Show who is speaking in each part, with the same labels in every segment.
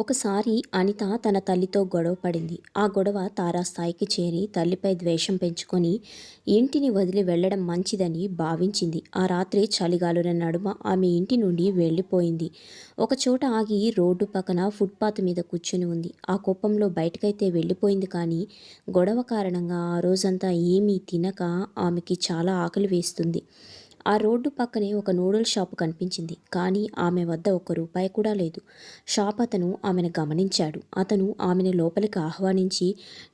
Speaker 1: ఒకసారి అనిత తన తల్లితో గొడవ పడింది. ఆ గొడవ తారాస్థాయికి చేరి తల్లిపై ద్వేషం పెంచుకొని ఇంటిని వదిలి వెళ్ళడం మంచిదని భావించింది. ఆ రాత్రి చలిగాలుల నడుమ ఆమె ఇంటి నుండి వెళ్ళిపోయింది. ఒకచోట ఆగి రోడ్డు పక్కన ఫుట్పాత్ మీద కూర్చుని ఉంది. ఆ కోపంలో బయటకైతే వెళ్ళిపోయింది, కానీ గొడవ కారణంగా ఆ రోజంతా ఏమీ తినక ఆమెకి చాలా ఆకలి వేస్తుంది. ఆ రోడ్డు పక్కనే ఒక నూడిల్స్ షాపు కనిపించింది, కానీ ఆమె వద్ద ఒక్క రూపాయి కూడా లేదు. షాప్ అతను ఆమెను గమనించాడు. అతను ఆమెను లోపలికి ఆహ్వానించి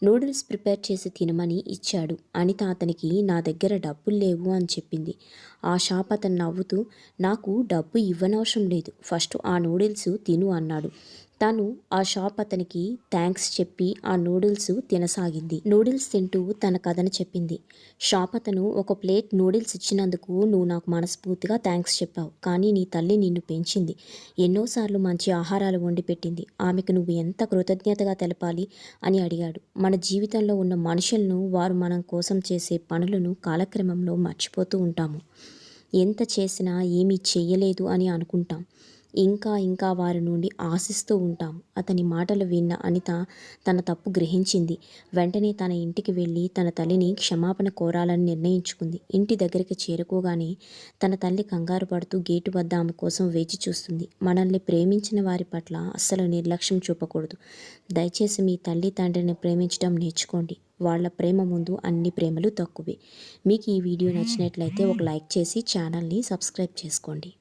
Speaker 1: నూడిల్స్ ప్రిపేర్ చేసి తినమని ఇచ్చాడు. అనిత అతనికి "నా దగ్గర డబ్బులు లేవు" అని చెప్పింది. ఆ షాప్ అతను నవ్వుతూ "నాకు డబ్బు ఇవ్వనవసరం లేదు, ఫస్ట్ ఆ నూడిల్స్ తిను" అన్నాడు. తను ఆ షాప్ అతనికి థ్యాంక్స్ చెప్పి ఆ నూడిల్స్ తినసాగింది. నూడిల్స్ తింటూ తన కథను చెప్పింది. షాప్ అతను "ఒక ప్లేట్ నూడిల్స్ ఇచ్చినందుకు నువ్వు నాకు మనస్ఫూర్తిగా థ్యాంక్స్ చెప్పావు, కానీ నీ తల్లి నిన్ను పెంచింది, ఎన్నోసార్లు మంచి ఆహారాలు వండి పెట్టింది, ఆమెకు నువ్వు ఎంత కృతజ్ఞతగా తెలపాలి" అని అడిగాడు. మన జీవితంలో ఉన్న మనుషులను, వారు మనం కోసం చేసే పనులను కాలక్రమంలో మర్చిపోతూ ఉంటాము. ఎంత చేసినా ఏమీ చెయ్యలేదు అని అనుకుంటాం. ఇంకా ఇంకా వారి నుండి ఆశిస్తూ ఉంటాం. అతని మాటలు విన్న అనిత తన తప్పు గ్రహించింది. వెంటనే తన ఇంటికి వెళ్ళి తన తల్లిని క్షమాపణ కోరాలని నిర్ణయించుకుంది. ఇంటి దగ్గరికి చేరుకోగానే తన తల్లి కంగారు పడుతూ గేటు వద్ద ఆమె కోసం వేచి చూస్తుంది. మనల్ని ప్రేమించిన వారి పట్ల అస్సలు నిర్లక్ష్యం చూపకూడదు. దయచేసి మీ తల్లి తండ్రిని ప్రేమించడం నేర్చుకోండి. వాళ్ళ ప్రేమ ముందు అన్ని ప్రేమలు తక్కువే. మీకు ఈ వీడియో నచ్చినట్లయితే ఒక లైక్ చేసి ఛానల్ని సబ్స్క్రైబ్ చేసుకోండి.